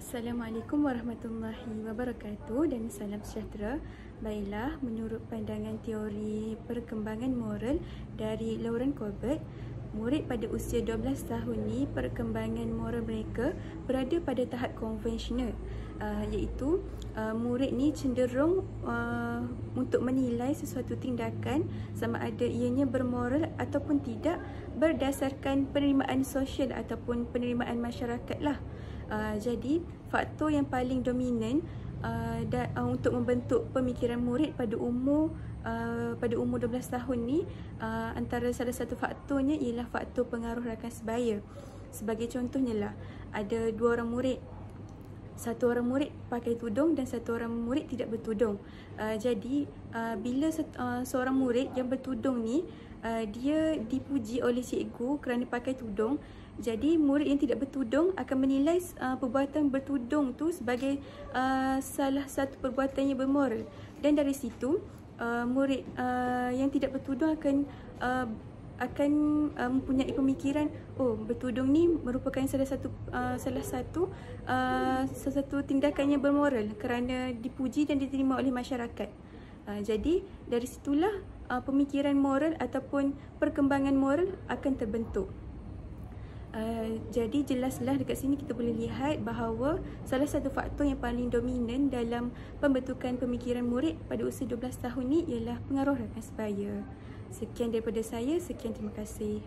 Assalamualaikum warahmatullahi wabarakatuh dan salam sejahtera. Baiklah, menurut pandangan teori perkembangan moral dari Lauren Colbert, murid pada usia 12 tahun ni perkembangan moral mereka berada pada tahap konvensional, iaitu murid ni cenderung untuk menilai sesuatu tindakan sama ada ianya bermoral ataupun tidak berdasarkan penerimaan sosial ataupun penerimaan masyarakat lah. Jadi faktor yang paling dominan untuk membentuk pemikiran murid pada umur 12 tahun ni, antara salah satu faktornya ialah faktor pengaruh rakan sebaya. Sebagai contohnya lah, ada dua orang murid. Satu orang murid pakai tudung dan satu orang murid tidak bertudung. Jadi bila seorang murid yang bertudung ni dia dipuji oleh cikgu kerana pakai tudung, jadi murid yang tidak bertudung akan menilai perbuatan bertudung tu sebagai salah satu perbuatan yang bermoral. Dan dari situ murid yang tidak bertudung akan mempunyai pemikiran, oh, bertudung ni merupakan salah satu tindakan yang bermoral kerana dipuji dan diterima oleh masyarakat. Jadi dari situlah pemikiran moral ataupun perkembangan moral akan terbentuk. Jadi jelaslah dekat sini kita boleh lihat bahawa salah satu faktor yang paling dominan dalam pembentukan pemikiran murid pada usia 12 tahun ni ialah pengaruh rakan sebaya. Sekian daripada saya, sekian, terima kasih.